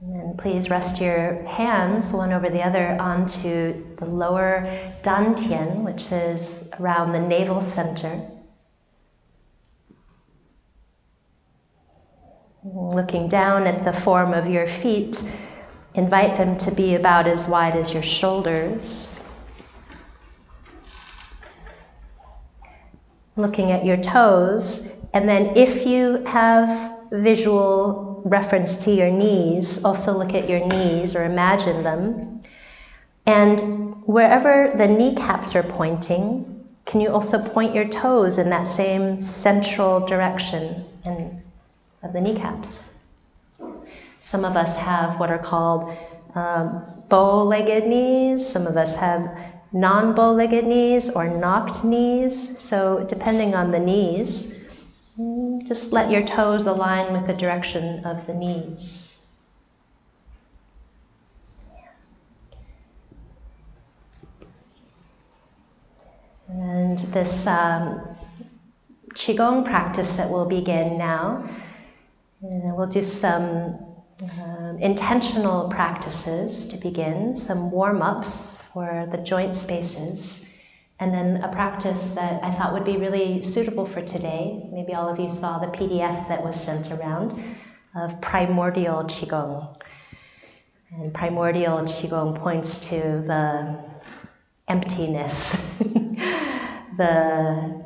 And please rest your hands one over the other onto the lower dantian, which is around the navel center. Looking down at the form of your feet, invite them to be about as wide as your shoulders. Looking at your toes, and then if you have visual reference to your knees, also look at your knees or imagine them. And wherever the kneecaps are pointing, can you also point your toes in that same central direction of the kneecaps? Some of us have what are called bow-legged knees. Some of us have non-bow-legged knees or knocked knees. So depending on the knees, just let your toes align with the direction of the knees. And this Qigong practice that we'll begin now, we'll do some intentional practices to begin, some warm-ups for the joint spaces, and then a practice that I thought would be really suitable for today. Maybe all of you saw the PDF that was sent around of Primordial Qigong. And Primordial Qigong points to the emptiness, the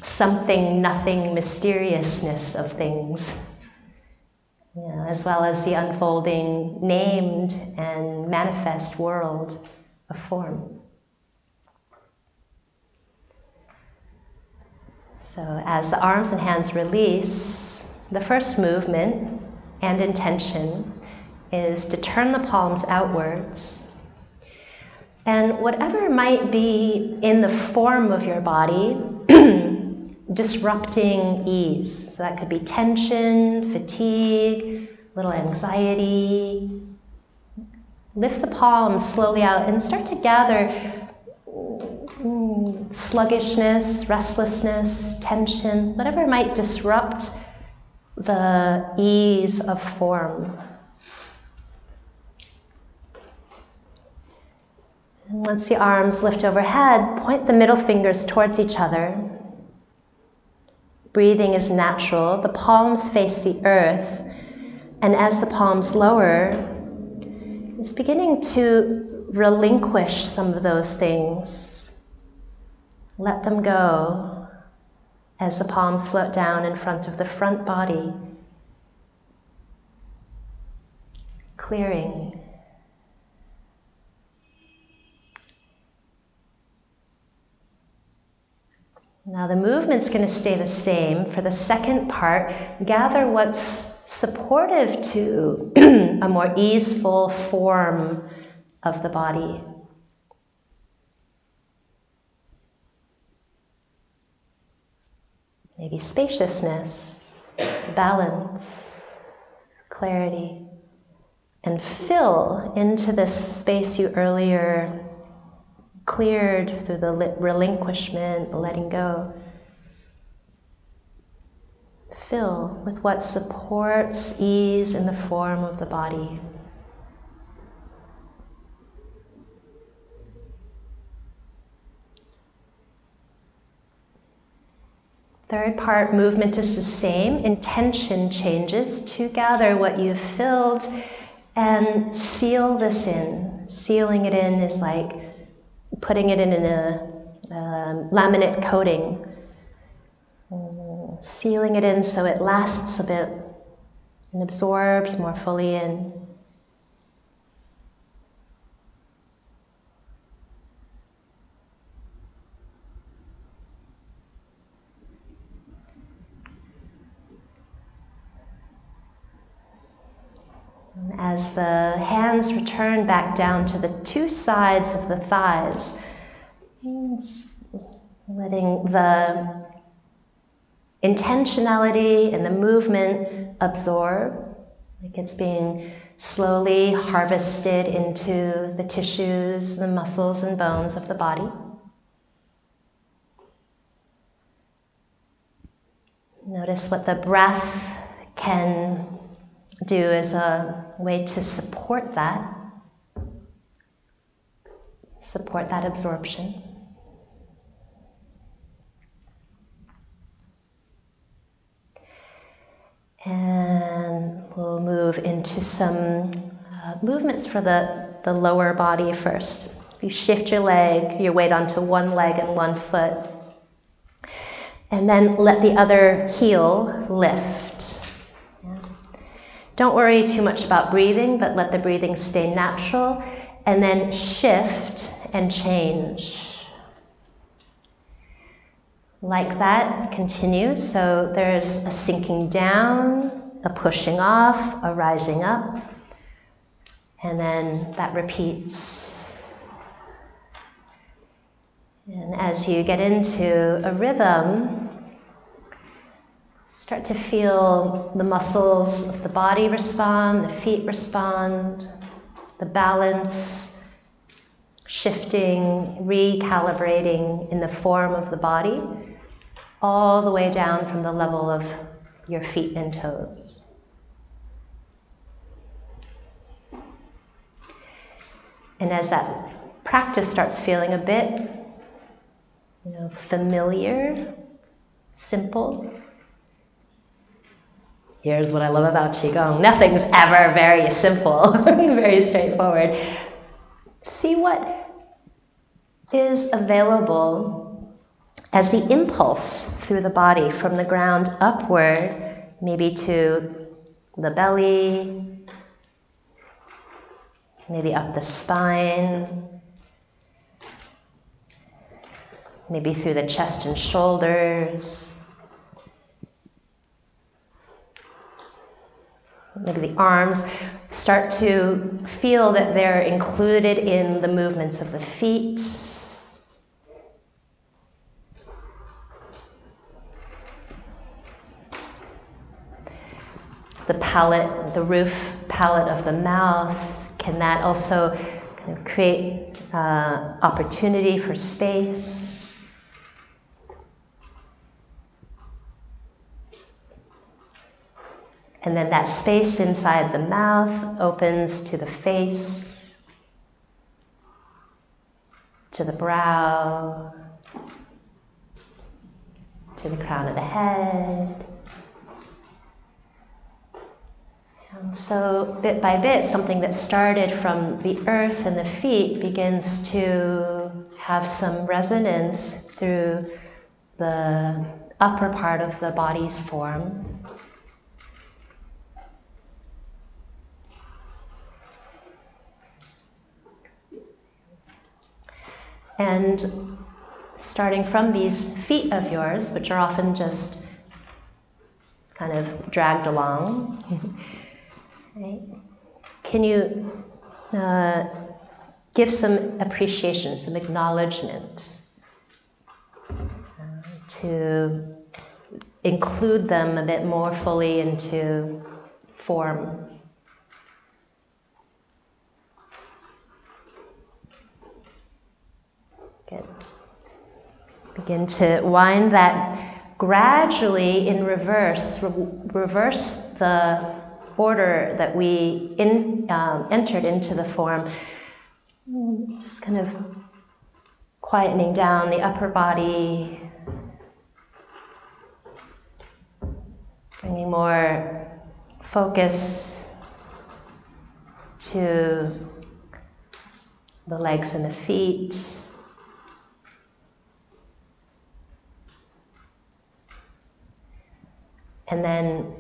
something, nothing mysteriousness of things, as well as the unfolding named and manifest world of form. So as the arms and hands release, the first movement and intention is to turn the palms outwards. And whatever might be in the form of your body, disrupting ease. So that could be tension, fatigue, little anxiety. Lift the palms slowly out and start to gather sluggishness, restlessness, tension, whatever might disrupt the ease of form. And once the arms lift overhead, point the middle fingers towards each other. Breathing is natural. The palms face the earth. And as the palms lower, it's beginning to relinquish some of those things. Let them go as the palms float down in front of the front body. Clearing. Now the movement's going to stay the same. For the second part, gather what's supportive to a more easeful form of the body. Maybe spaciousness, balance, clarity, and fill into this space you earlier cleared through the relinquishment, the letting go. Fill with what supports ease in the form of the body. Third part, movement is the same. Intention changes to gather what you've filled and seal this in. Sealing it in is like putting it in a laminate coating. Sealing it in so it lasts a bit and absorbs more fully in. As the hands return back down to the two sides of the thighs, letting the intentionality and the movement absorb, like it's being slowly harvested into the tissues, the muscles and bones of the body. Notice what the breath can do as a way to support that absorption. And we'll move into some movements for the lower body first. You shift your weight onto one leg and one foot. And then let the other heel lift. Yeah. Don't worry too much about breathing, but let the breathing stay natural. And then shift and change. Like that, continue. So there's a sinking down, a pushing off, a rising up. And then that repeats. And as you get into a rhythm, start to feel the muscles of the body respond, the feet respond, the balance shifting, recalibrating in the form of the body, all the way down from the level of your feet and toes. And as that practice starts feeling a bit, familiar, simple. Here's what I love about Qigong. Nothing's ever very simple, very straightforward. See what is available as the impulse through the body from the ground upward, maybe to the belly, maybe up the spine, maybe through the chest and shoulders, maybe the arms. Start to feel that they're included in the movements of the feet. The palate, the roof palate of the mouth, can that also kind of create opportunity for space? And then that space inside the mouth opens to the face, to the brow, to the crown of the head. And so bit by bit, something that started from the earth and the feet begins to have some resonance through the upper part of the body's form. And starting from these feet of yours, which are often just kind of dragged along, right? Can you give some appreciation, some acknowledgement to include them a bit more fully into form? Good. Begin to wind that gradually in reverse. Reverse the order that we entered into the form. Just kind of quietening down the upper body, bringing more focus to the legs and the feet. And then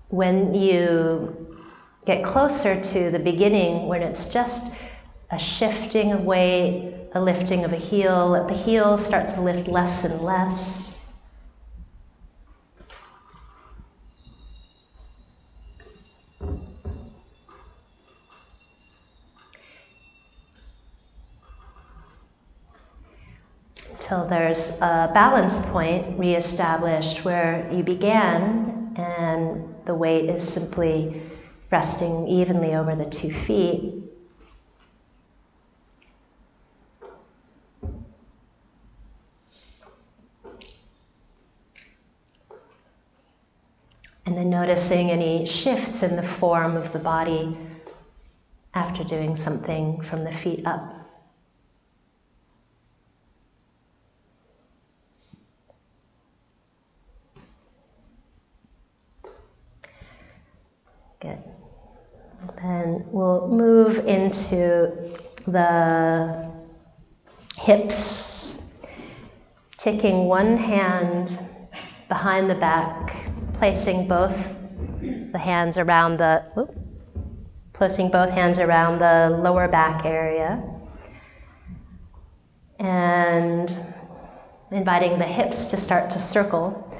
when you get closer to the beginning, when it's just a shifting of weight, a lifting of a heel, let the heel start to lift less and less. Until there's a balance point reestablished where you began and the weight is simply resting evenly over the 2 feet. And And then noticing any shifts in the form of the body after doing something from the feet up. Good. Then we'll move into the hips, taking one hand behind the back, placing both hands around the lower back area, and inviting the hips to start to circle.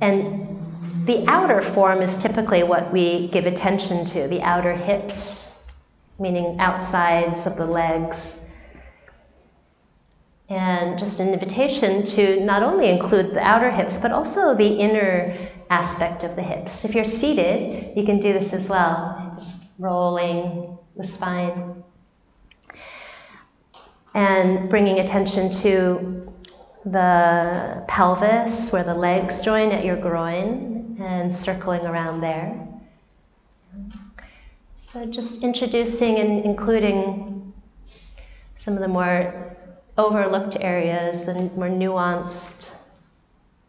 And the outer form is typically what we give attention to, the outer hips, meaning outsides of the legs. And just an invitation to not only include the outer hips, but also the inner aspect of the hips. If you're seated, you can do this as well, just rolling the spine. And bringing attention to the pelvis, where the legs join at your groin, and circling around there. So just introducing and including some of the more overlooked areas, the more nuanced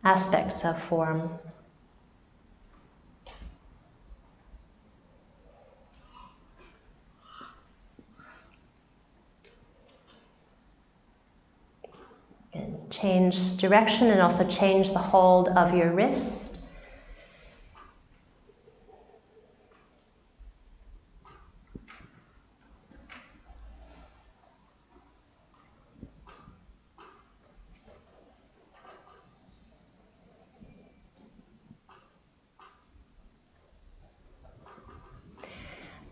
aspects of form. And change direction and also change the hold of your wrist.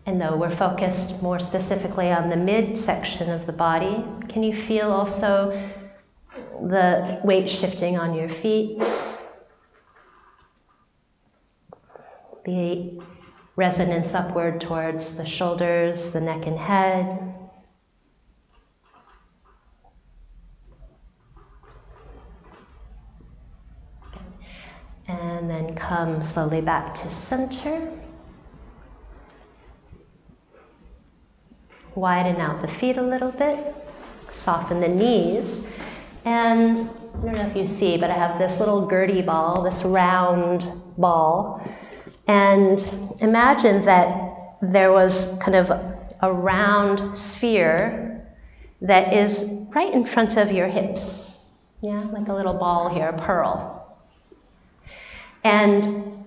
And though we're focused more specifically on the midsection of the body, can you feel also the weight shifting on your feet? The resonance upward towards the shoulders, the neck and head. And then come slowly back to center. Widen out the feet a little bit, soften the knees, and I don't know if you see, but I have this little Gertie ball, this round ball, and imagine that there was kind of a round sphere that is right in front of your hips, yeah, like a little ball here, a pearl. And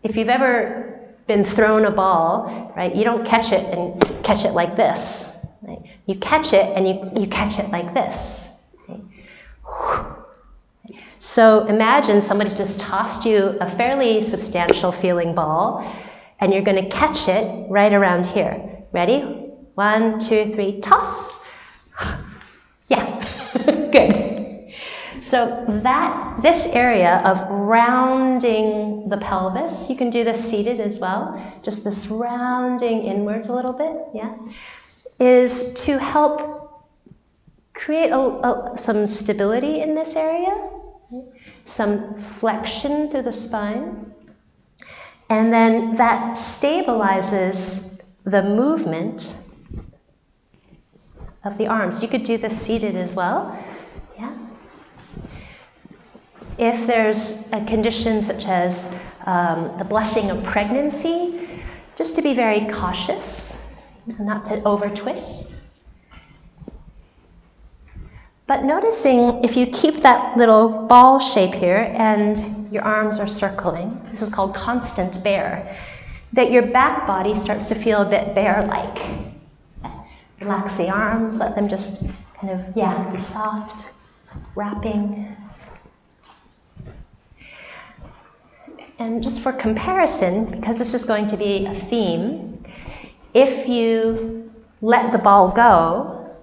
if you've ever been thrown a ball, right, you don't catch it and catch it like this. Right? You catch it and you catch it like this. Right? So imagine somebody's just tossed you a fairly substantial feeling ball and you're going to catch it right around here. Ready? 1, 2, 3, toss. Yeah, good. So this area of rounding the pelvis, you can do this seated as well, just this rounding inwards a little bit, yeah, is to help create some stability in this area, some flexion through the spine, and then that stabilizes the movement of the arms. You could do this seated as well, yeah. If there's a condition such as the blessing of pregnancy, just to be very cautious, not to over-twist. But noticing if you keep that little ball shape here and your arms are circling, this is called constant bear, that your back body starts to feel a bit bear-like. Relax the arms, let them just kind of, be soft, wrapping. And just for comparison, because this is going to be a theme, if you let the ball go,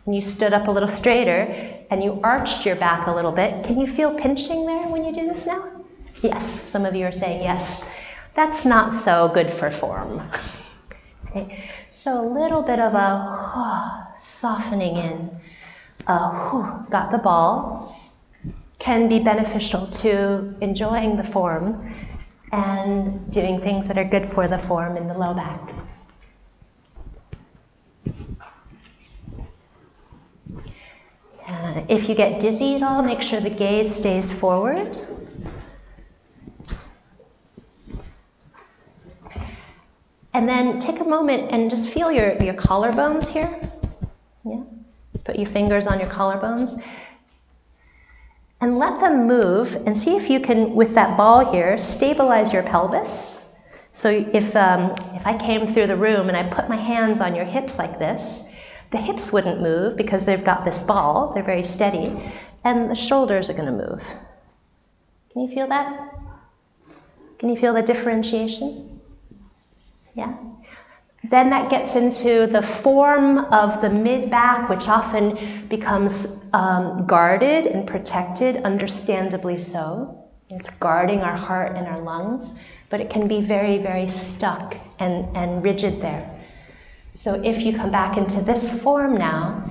and you stood up a little straighter, and you arched your back a little bit, can you feel pinching there when you do this now? Yes, some of you are saying yes. That's not so good for form. Okay. So a little bit of a softening in, got the ball, can be beneficial to enjoying the form and doing things that are good for the form in the low back. If you get dizzy at all, make sure the gaze stays forward. And then take a moment and just feel your collarbones here. Yeah? Put your fingers on your collarbones. And let them move, and see if you can, with that ball here, stabilize your pelvis. So if I came through the room and I put my hands on your hips like this, the hips wouldn't move because they've got this ball, they're very steady, and the shoulders are going to move. Can you feel that? Can you feel the differentiation? Yeah? Then that gets into the form of the mid-back, which often becomes guarded and protected, understandably so. It's guarding our heart and our lungs, but it can be very, very stuck and rigid there. So if you come back into this form now,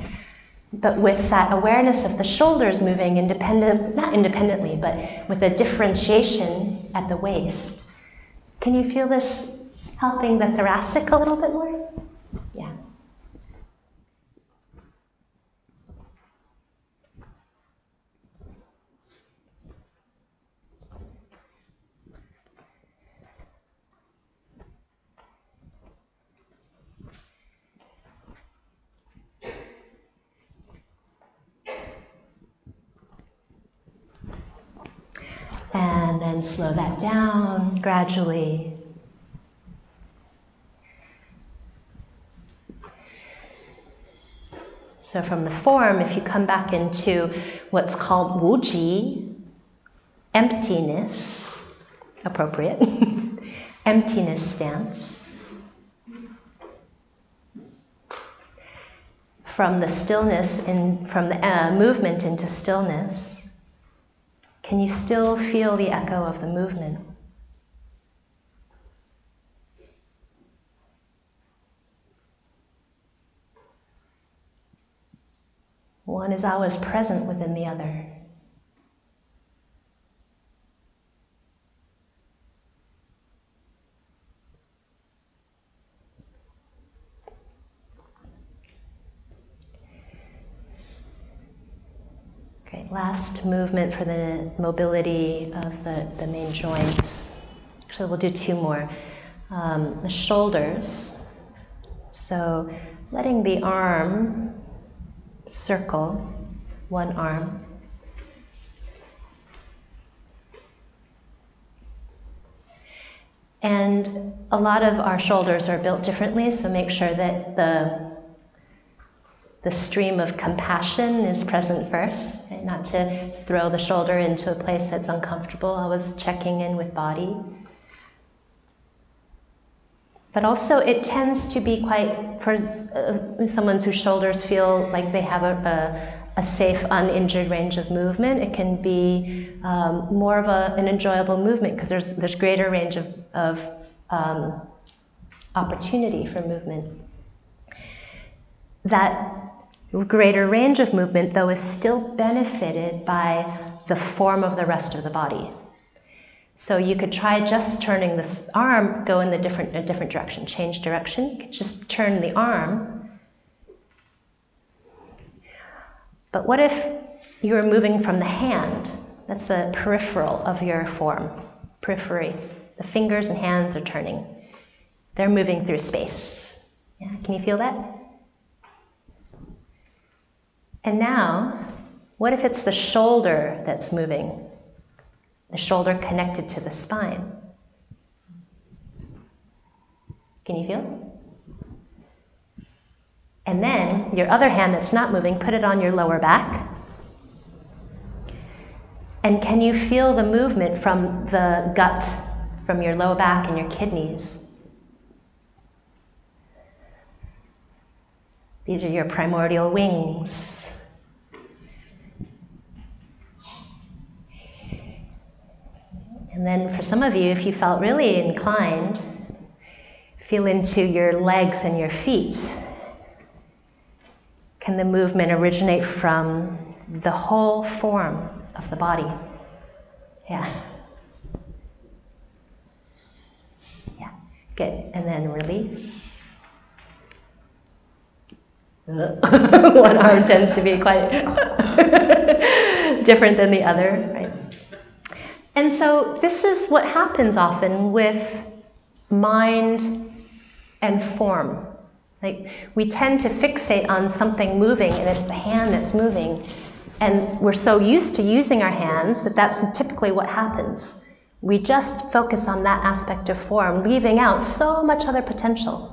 but with that awareness of the shoulders moving not independently, but with a differentiation at the waist, can you feel this helping the thoracic a little bit more? Yeah. And then slow that down gradually. So from the form, if you come back into what's called wuji, emptiness, appropriate, emptiness stance. From the stillness, from the movement into stillness, can you still feel the echo of the movement? One is always present within the other. Okay, last movement for the mobility of the main joints. Actually, we'll do two more. The shoulders. So letting the arm circle one arm. And a lot of our shoulders are built differently, so make sure that the stream of compassion is present first, right? Not to throw the shoulder into a place that's uncomfortable, always checking in with body. But also it tends to be quite, for someone whose shoulders feel like they have a safe, uninjured range of movement, it can be more of an enjoyable movement because there's greater range of opportunity for movement. That greater range of movement, though, is still benefited by the form of the rest of the body. So you could try just turning this arm, go in a different direction, change direction. You could just turn the arm. But what if you were moving from the hand? That's the peripheral of your form, periphery. The fingers and hands are turning. They're moving through space. Yeah, can you feel that? And now, what if it's the shoulder that's moving? The shoulder connected to the spine. Can you feel? And then, your other hand that's not moving, put it on your lower back. And can you feel the movement from the gut, from your lower back and your kidneys? These are your primordial wings. And then for some of you, if you felt really inclined, feel into your legs and your feet. Can the movement originate from the whole form of the body? Yeah. Good, and then release. One arm tends to be quite different than the other, right? And so this is what happens often with mind and form. Like, we tend to fixate on something moving, and it's the hand that's moving. And we're so used to using our hands that that's typically what happens. We just focus on that aspect of form, leaving out so much other potential.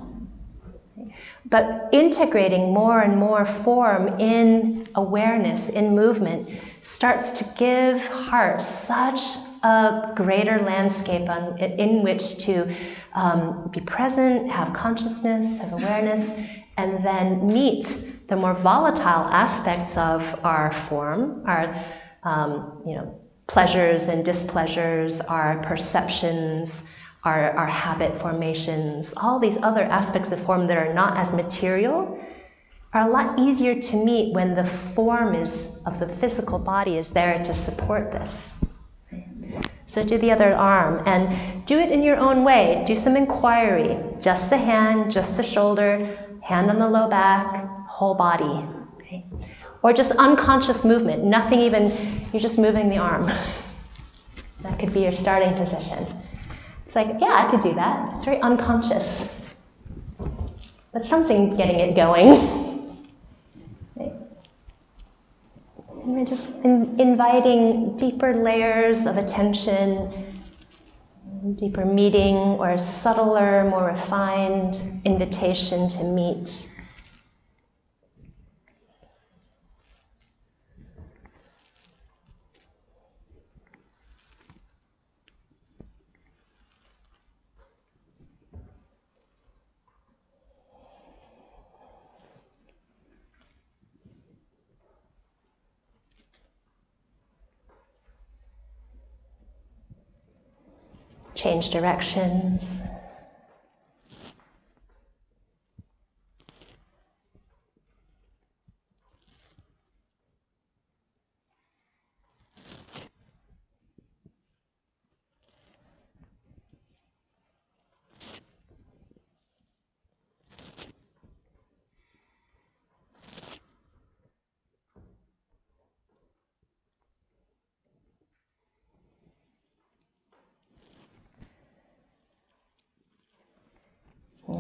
But integrating more and more form in awareness, in movement, starts to give heart such a greater landscape in which to be present, have consciousness, have awareness, and then meet the more volatile aspects of our form, our pleasures and displeasures, our perceptions, our habit formations, all these other aspects of form that are not as material are a lot easier to meet when the form of the physical body is there to support this. So do the other arm, and do it in your own way. Do some inquiry. Just the hand, just the shoulder, hand on the low back, whole body. Okay? Or just unconscious movement, nothing even, you're just moving the arm. That could be your starting position. It's like, yeah, I could do that. It's very unconscious. But something getting it going. And we're just inviting deeper layers of attention, deeper meeting, or a subtler, more refined invitation to meet. Change directions.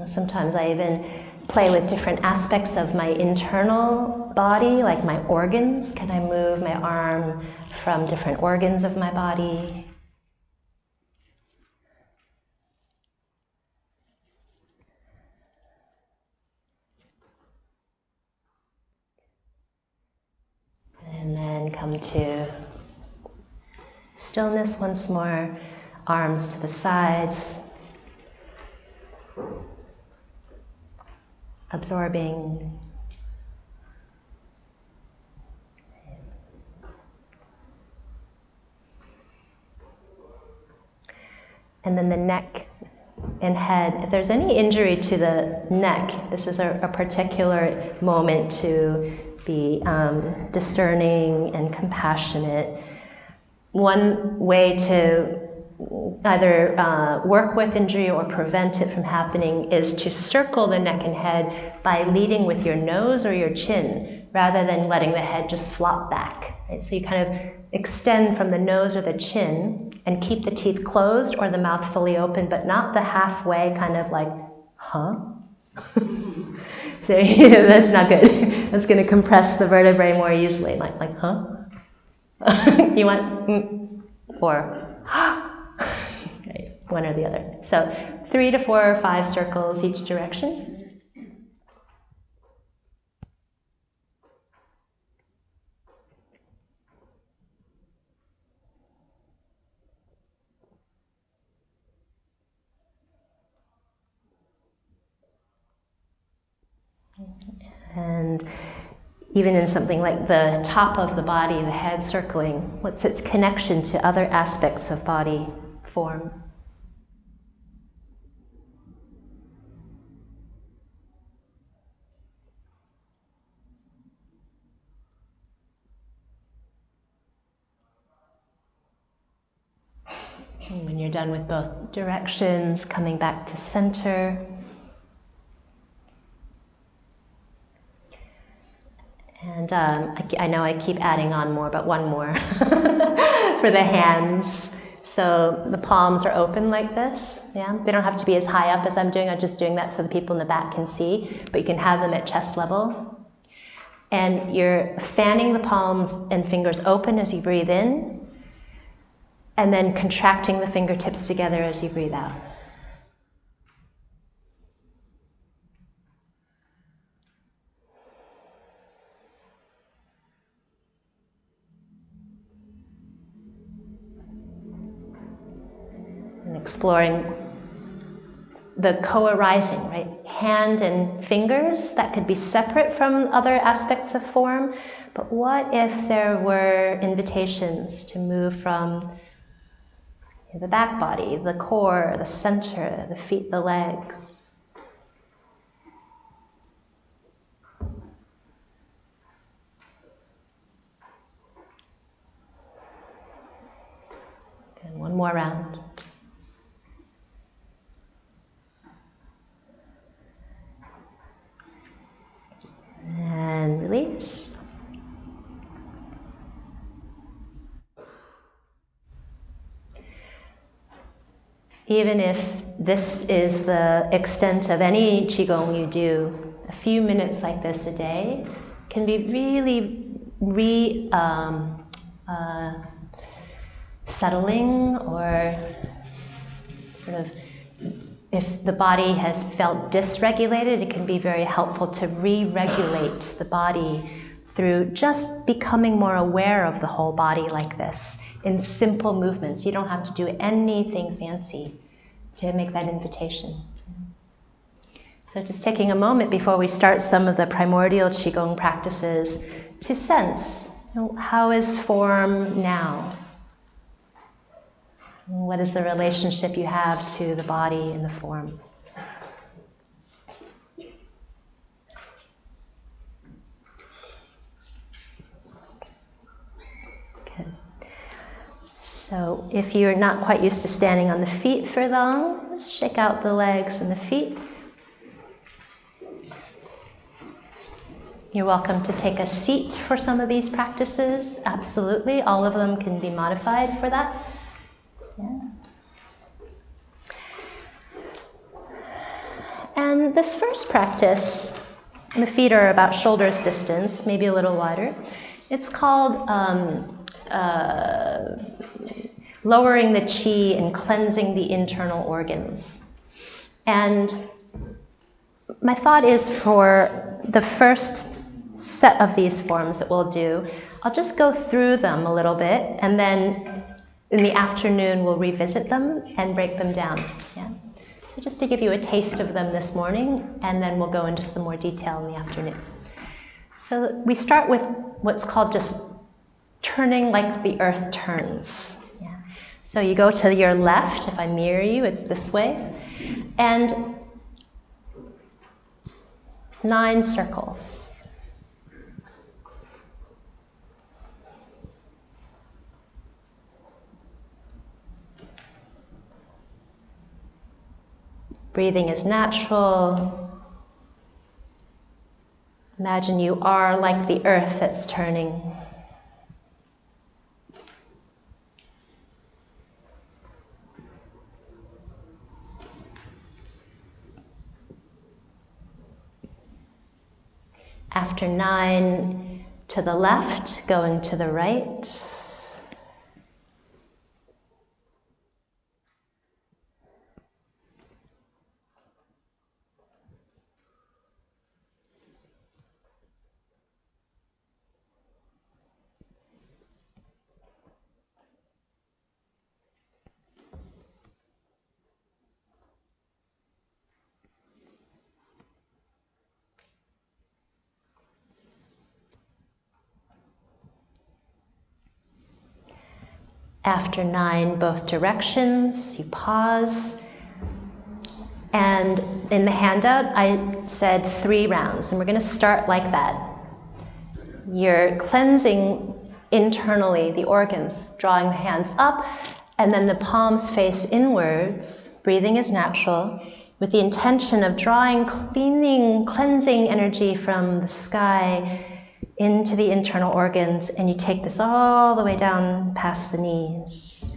Sometimes I even play with different aspects of my internal body, like my organs. Can I move my arm from different organs of my body? And then come to stillness once more, arms to the sides. Absorbing. And then the neck and head. If there's any injury to the neck, this is a particular moment to be discerning and compassionate. One way to either work with injury or prevent it from happening is to circle the neck and head by leading with your nose or your chin, rather than letting the head just flop back. Right? So you kind of extend from the nose or the chin and keep the teeth closed or the mouth fully open, but not the halfway kind of like, huh? So that's not good. That's going to compress the vertebrae more easily, like huh? You want, or okay, one or the other. So 3 to 4 or 5 circles each direction. And even in something like the top of the body, the head circling, what's its connection to other aspects of body form? And when you're done with both directions, coming back to center. And I know I keep adding on more, but one more for the hands. So the palms are open like this. Yeah, they don't have to be as high up as I'm doing. I'm just doing that so the people in the back can see, but you can have them at chest level. And you're fanning the palms and fingers open as you breathe in, and then contracting the fingertips together as you breathe out. And exploring the co-arising, right? Hand and fingers, that could be separate from other aspects of form, but what if there were invitations to move from the back body, the core, the center, the feet, the legs? And one more round. And release. Even if this is the extent of any Qigong you do, a few minutes like this a day can be really settling, or sort of, if the body has felt dysregulated, it can be very helpful to re-regulate the body through just becoming more aware of the whole body like this, in simple movements. You don't have to do anything fancy to make that invitation. So just taking a moment before we start some of the primordial Qigong practices to sense, how is form now? What is the relationship you have to the body and the form? Good. So if you're not quite used to standing on the feet for long, just shake out the legs and the feet. You're welcome to take a seat for some of these practices. Absolutely, all of them can be modified for that. Yeah. And this first practice, the feet are about shoulder's distance, maybe a little wider. It's called lowering the qi and cleansing the internal organs. And my thought is, for the first set of these forms that we'll do, I'll just go through them a little bit, and then in the afternoon we'll revisit them and break them down. Yeah? So just to give you a taste of them this morning, and then we'll go into some more detail in the afternoon. So we start with what's called just turning like the earth turns. Yeah? So you go to your left. If I mirror you, it's this way. And 9 circles. Breathing is natural. Imagine you are like the earth that's turning. After 9, to the left, going to the right. After 9, both directions, you pause. And in the handout, I said 3 rounds, and we're going to start like that. You're cleansing internally the organs, drawing the hands up And then the palms face inwards, breathing is natural, with the intention of drawing cleansing energy from the sky into the internal organs, and you take this all the way down past the knees.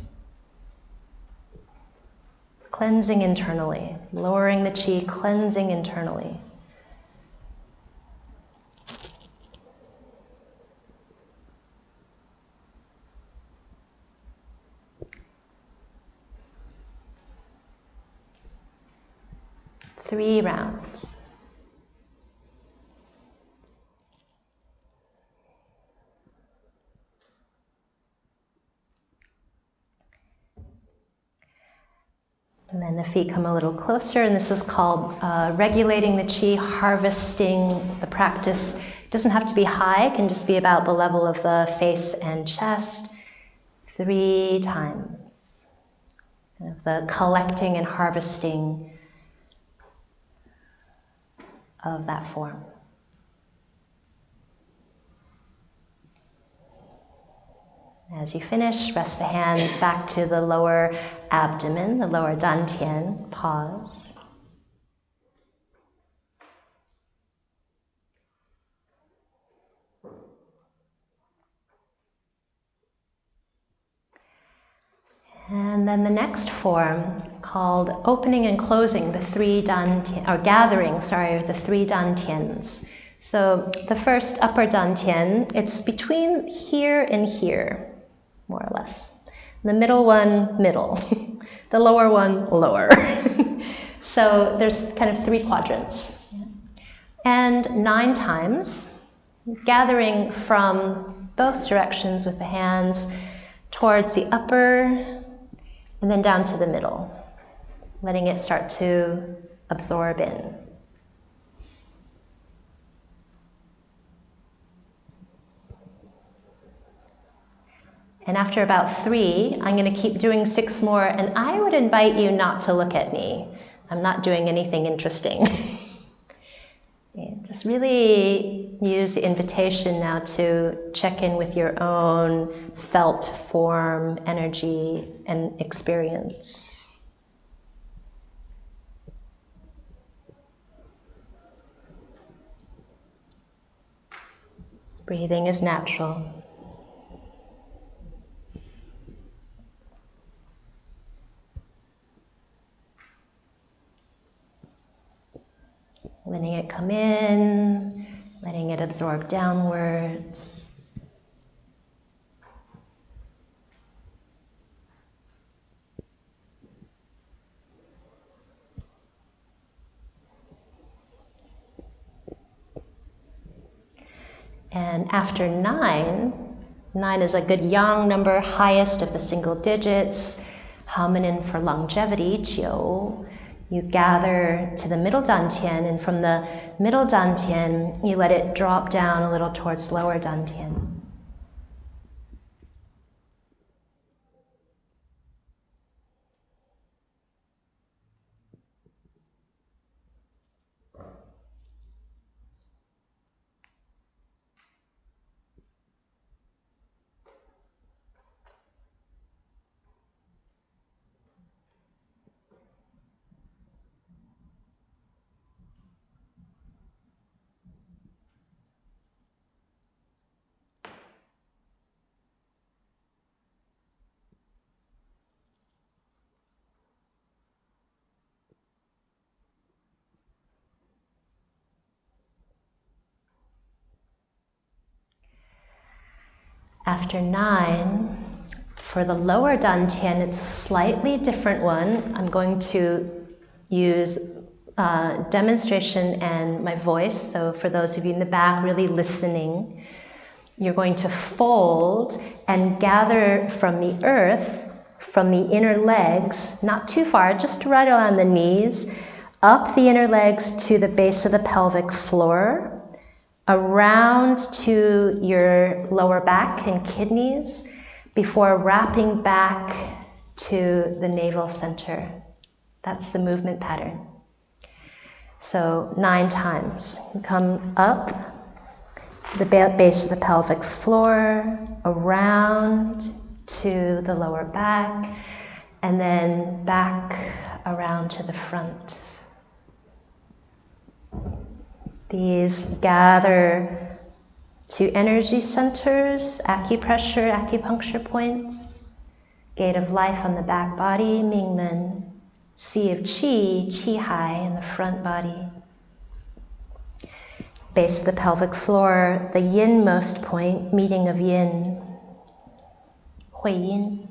Cleansing internally, lowering the chi, cleansing internally. Three rounds. And then the feet come a little closer, and this is called regulating the chi, harvesting the practice. It doesn't have to be high, it can just be about the level of the face and chest. 3 times. Kind of the collecting and harvesting of that form. As you finish, rest the hands back to the lower abdomen, the lower dantian. Pause. And then the next form, called opening and closing the 3 dantian, or gathering, the 3 dantians. So the first upper dantian, it's between here and here, more or less. The middle one, middle. The lower one, lower. So there's kind of 3 quadrants. And 9 times, gathering from both directions with the hands towards the upper, and then down to the middle, letting it start to absorb in. And after about 3, I'm going to keep doing 6 more, and I would invite you not to look at me. I'm not doing anything interesting. Just really use the invitation now to check in with your own felt form, energy, and experience. Breathing is natural. Letting it come in, letting it absorb downwards. And after 9, 9 is a good yang number, highest of the single digits, hominin for longevity, jiu. You gather to the middle dantian, and from the middle dantian, you let it drop down a little towards lower dantian. After 9, for the lower dantian, it's a slightly different one. I'm going to use demonstration and my voice. So for those of you in the back really listening, you're going to fold and gather from the earth, from the inner legs, not too far, just right around the knees, up the inner legs to the base of the pelvic floor, around to your lower back and kidneys, before wrapping back to the navel center. That's the movement pattern. So 9 times. Come up the base of the pelvic floor, around to the lower back, and then back around to the front. These gather to energy centers, acupressure, acupuncture points, gate of life on the back body, Mingmen, sea of qi, qi hai in the front body. Base of the pelvic floor, the yin-most point, meeting of yin, hui yin.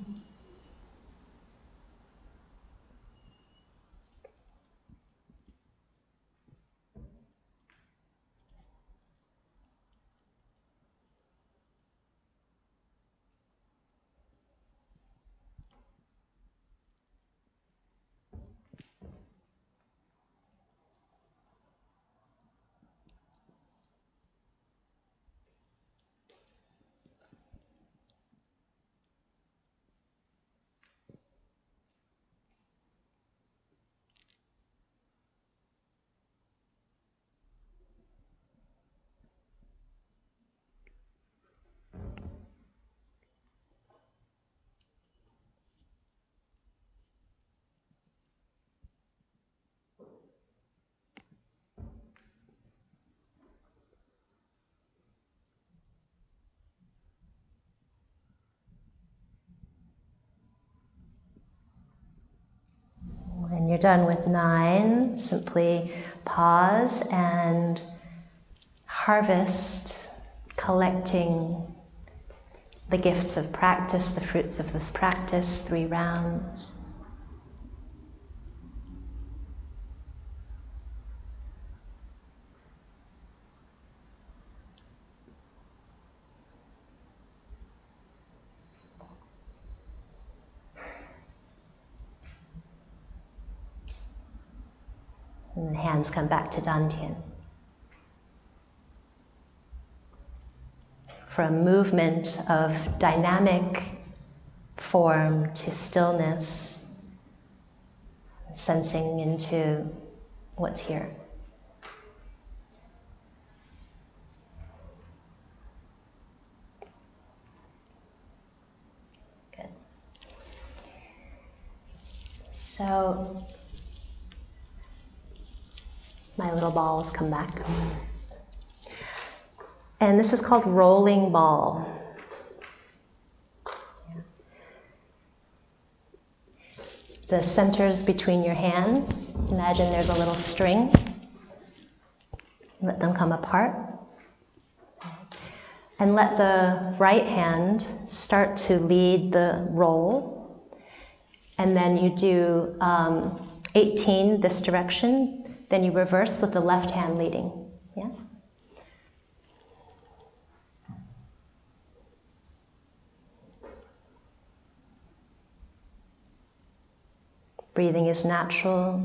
When you're done with 9, simply pause and harvest, collecting the gifts of practice, the fruits of this practice, 3 rounds. And the hands come back to Dantian. From movement of dynamic form to stillness, sensing into what's here. Good. So, my little balls come back. And this is called rolling ball. The centers between your hands, imagine there's a little string. Let them come apart. And let the right hand start to lead the roll. And then you do 18 this direction, then you reverse with the left hand leading. Yeah? Breathing is natural.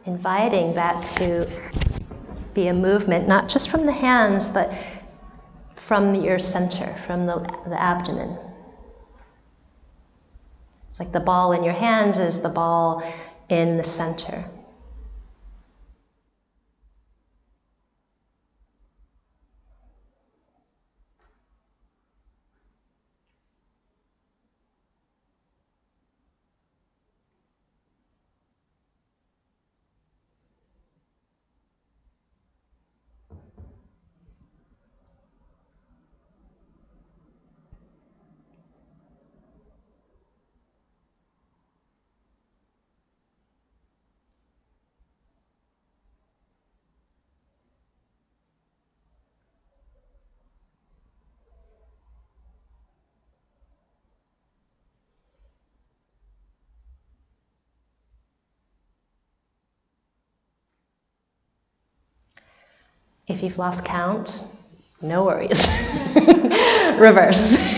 Inviting that to be a movement, not just from the hands, but from your center, from the abdomen. It's like the ball in your hands is the ball in the center. If you've lost count, no worries. Reverse.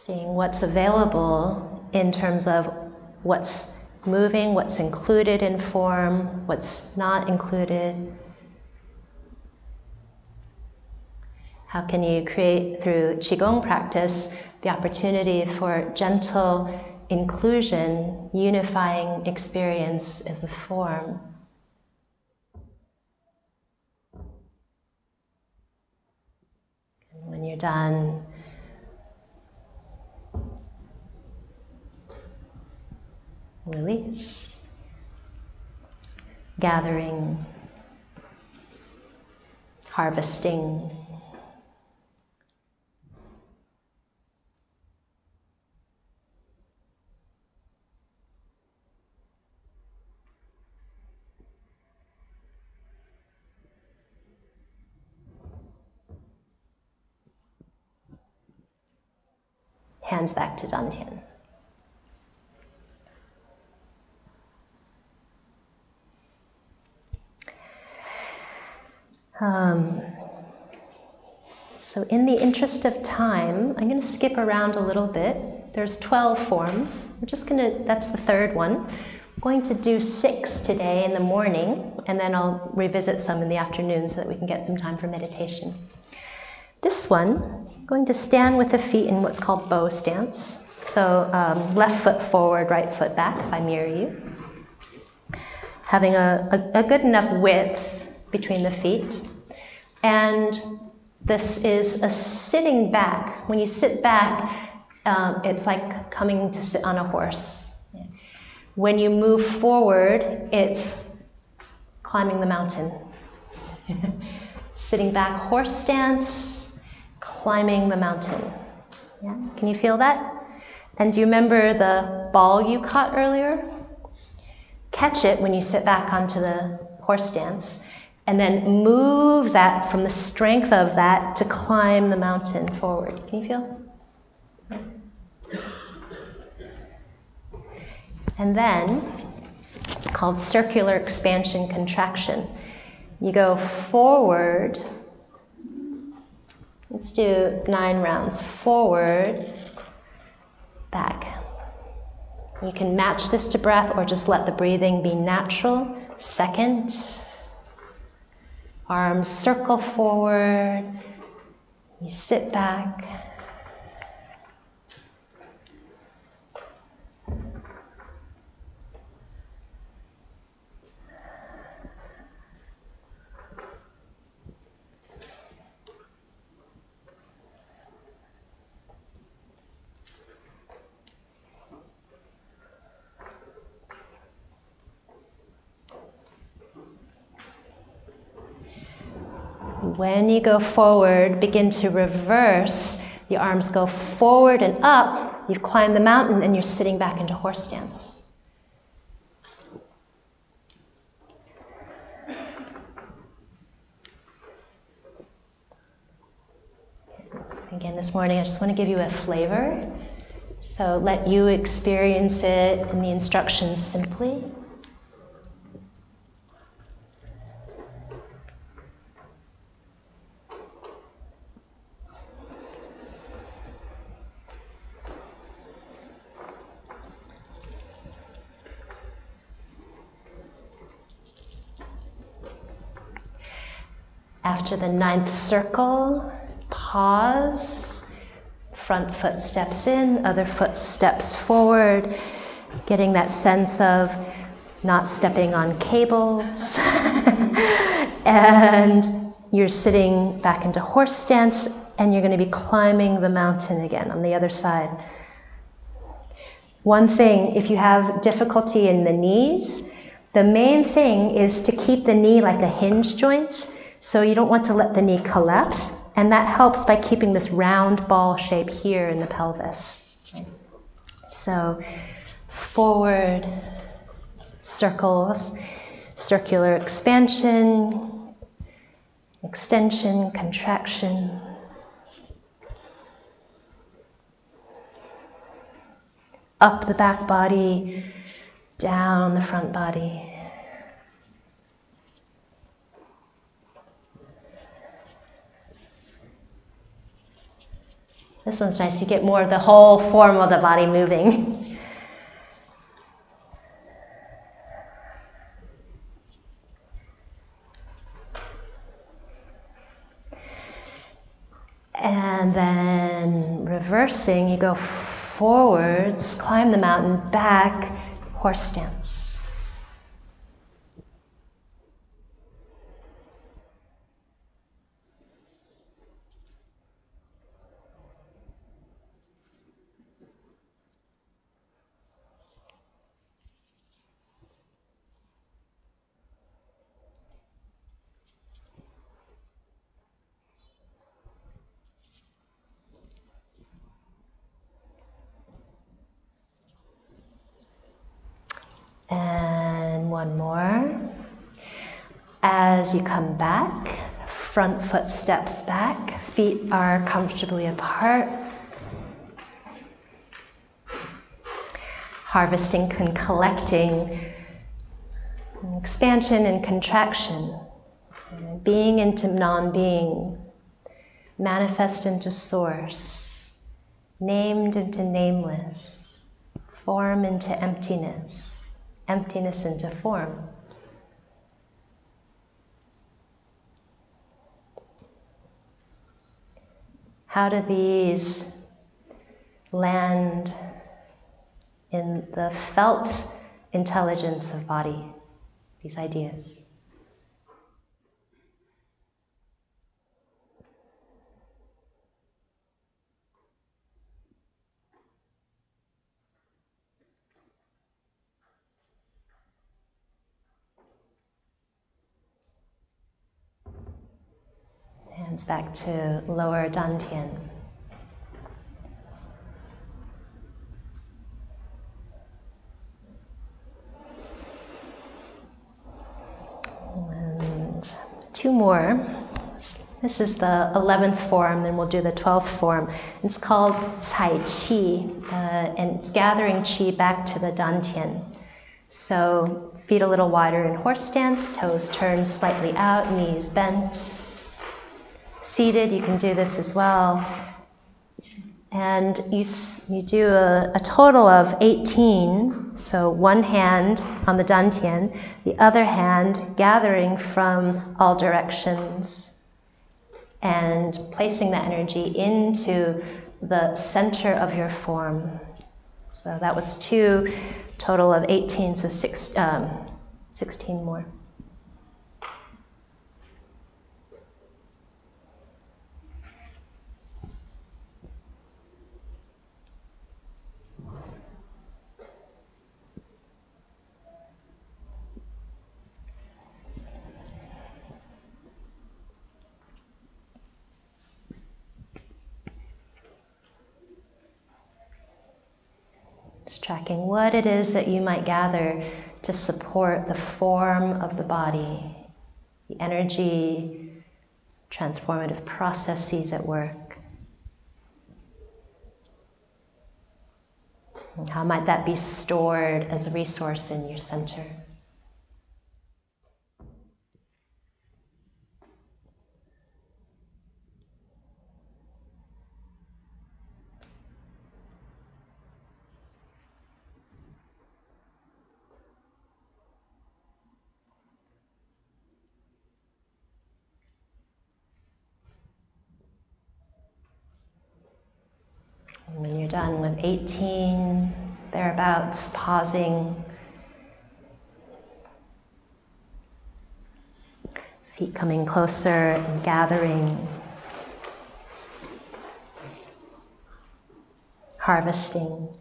Seeing what's available in terms of what's moving, what's included in form, what's not included. How can you create, through Qigong practice, the opportunity for gentle inclusion, unifying experience of the form? And when you're done, release, gathering, harvesting. Hands back to Dantian. So in the interest of time, I'm going to skip around a little bit. There's 12 forms. That's the third one. I'm going to do 6 today in the morning, and then I'll revisit some in the afternoon so that we can get some time for meditation. This one, I'm going to stand with the feet in what's called bow stance. So left foot forward, right foot back, if I mirror you. Having a good enough width between the feet. And this is a sitting back. When you sit back, it's like coming to sit on a horse. When you move forward, it's climbing the mountain. Sitting back, horse stance, climbing the mountain. Yeah? Can you feel that? And do you remember the ball you caught earlier? Catch it when you sit back onto the horse stance, and then move that from the strength of that to climb the mountain forward. Can you feel? And then it's called circular expansion contraction. You go forward. Let's do 9 rounds. Forward, back. You can match this to breath or just let the breathing be natural. Second. Arms circle forward. You sit back. When you go forward, begin to reverse. The arms go forward and up. You've climbed the mountain and you're sitting back into horse stance. Again, this morning I just want to give you a flavor. So let you experience it in the instructions simply. After the 9th circle, pause. Front foot steps in, other foot steps forward, getting that sense of not stepping on cables. And you're sitting back into horse stance, and you're going to be climbing the mountain again on the other side. One thing, if you have difficulty in the knees, the main thing is to keep the knee like a hinge joint. So you don't want to let the knee collapse, and that helps by keeping this round ball shape here in the pelvis. Okay. So forward, circles, circular expansion, extension, contraction. Up the back body, down the front body. This one's nice. You get more of the whole form of the body moving. And then reversing, you go forwards, climb the mountain, back, horse stance. And one more. As you come back, front foot steps back, feet are comfortably apart. Harvesting and collecting, expansion and contraction, being into non-being, manifest into source, named into nameless, form into emptiness, emptiness into form. How do these land in the felt intelligence of body, these ideas? Hands back to lower dantian. And two more. This is the 11th form, then we'll do the 12th form. It's called Cai Qi, and it's gathering qi back to the dantian. So feet a little wider in horse stance, toes turned slightly out, knees bent. Seated, you can do this as well. And you do a total of 18. So one hand on the dantian, the other hand gathering from all directions and placing that energy into the center of your form. So that was 2, total of 18, so 16 more. Just tracking what it is that you might gather to support the form of the body, the energy, transformative processes at work. And how might that be stored as a resource in your center? And when you're done with 18, thereabouts, pausing, feet coming closer and gathering, harvesting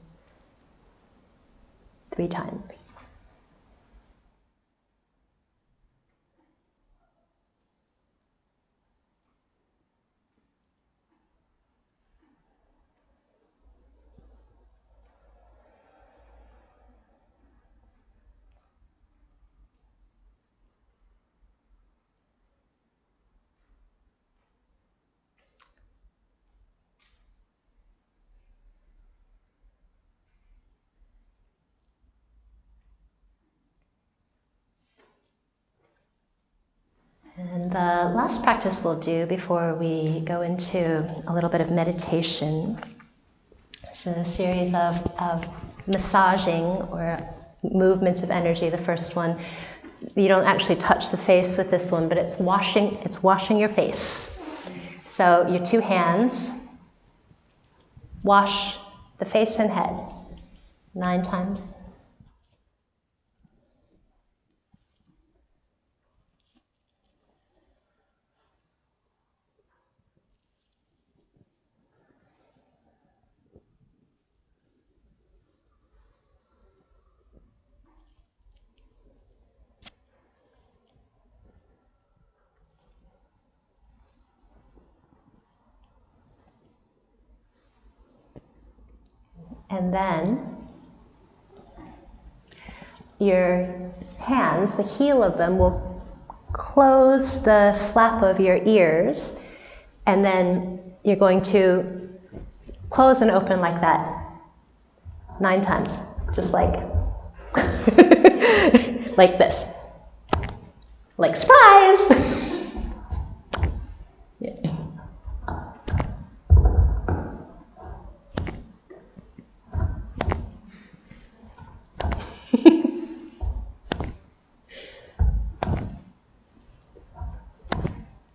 3 times. the last practice we'll do before we go into a little bit of meditation is a series of massaging or movement of energy. The first one, you don't actually touch the face with this one, but it's washing your face. So your two hands wash the face and head 9 times. And then your hands, the heel of them, will close the flap of your ears, and then you're going to close and open like that 9 times, just like like this, like surprise. Yeah.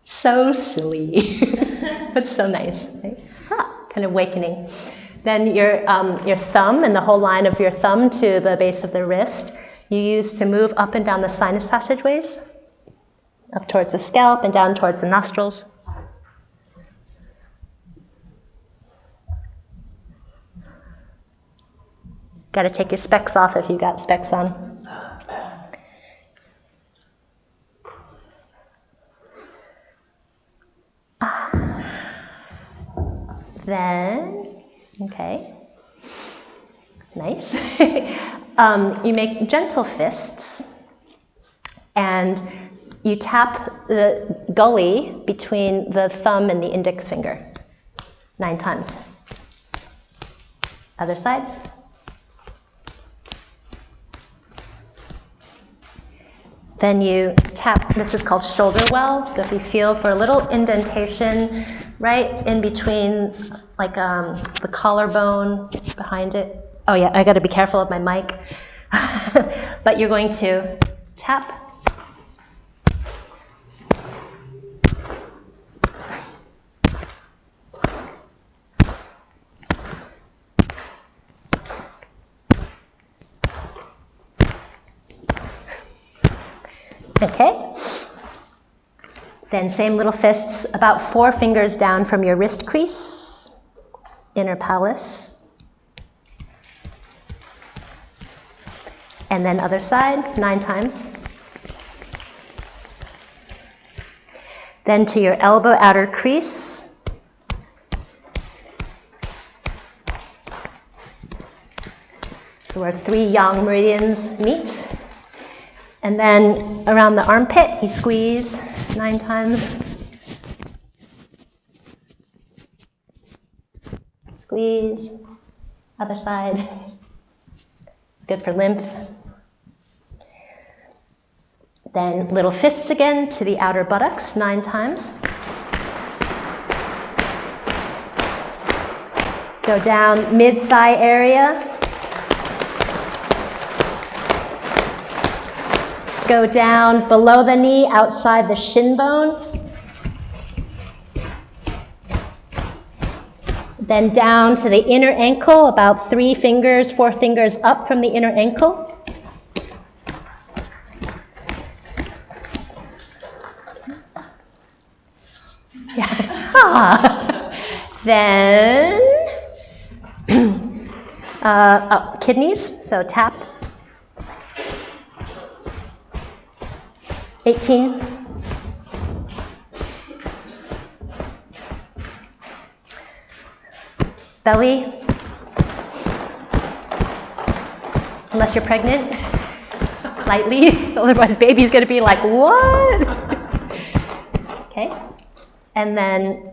So silly, but so nice, right? Kind of awakening. Then your thumb and the whole line of your thumb to the base of the wrist, you use to move up and down the sinus passageways, up towards the scalp and down towards the nostrils. Got to take your specs off if you've got specs on. Then, okay, nice. You make gentle fists, and you tap the gully between the thumb and the index finger 9 times. Other side. Then you tap, this is called shoulder well, so if you feel for a little indentation right in between, like the collarbone behind it. Oh yeah, I gotta be careful of my mic. But you're going to tap. Okay. Then same little fists, about 4 fingers down from your wrist crease, inner palace. And then other side, 9 times. Then to your elbow outer crease. So where 3 yang meridians meet. And then around the armpit, you squeeze 9 times. Squeeze. Other side. Good for lymph. Then little fists again to the outer buttocks 9 times. Go down mid-thigh area. Go down below the knee, outside the shin bone. Then down to the inner ankle, about 3 fingers, 4 fingers up from the inner ankle. Yeah. Then kidneys, so tap. 18. Belly. Unless you're pregnant, lightly. Otherwise, baby's going to be like, what? Okay. And then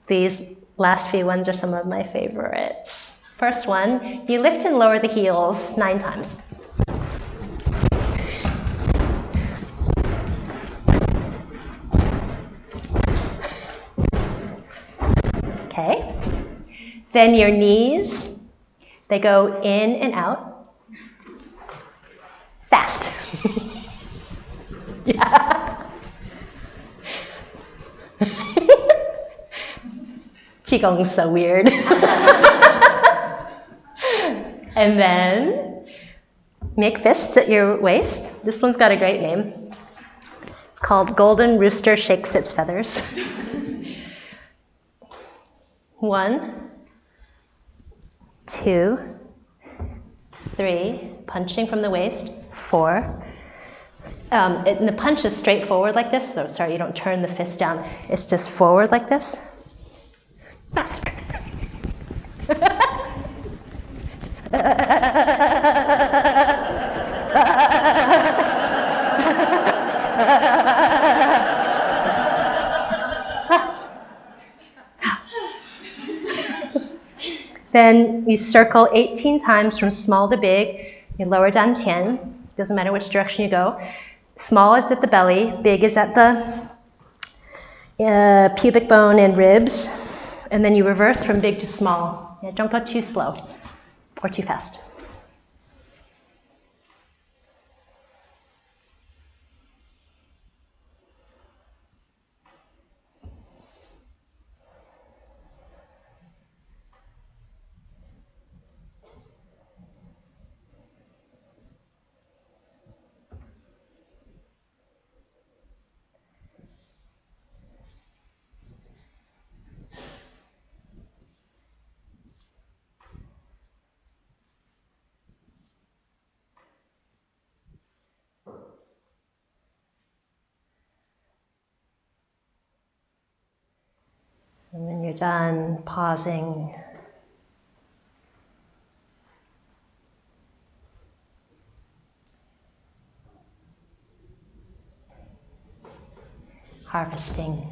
these last few ones are some of my favorites. First one, you lift and lower the heels 9 times. Okay. Then your knees, they go in and out. Fast. Yeah. Qigong is so weird. And then make fists at your waist. This one's got a great name. It's called Golden Rooster Shakes Its Feathers. 1, 2, 3, punching from the waist. 4. And the punch is straight forward like this, so sorry, you don't turn the fist down. It's just forward like this. Faster. Then you circle 18 times from small to big, your lower dantian. Doesn't matter which direction you go. Small is at the belly, big is at the pubic bone and ribs. And then you reverse from big to small. Yeah, don't go too slow or too fast. And when you're done, pausing. Harvesting.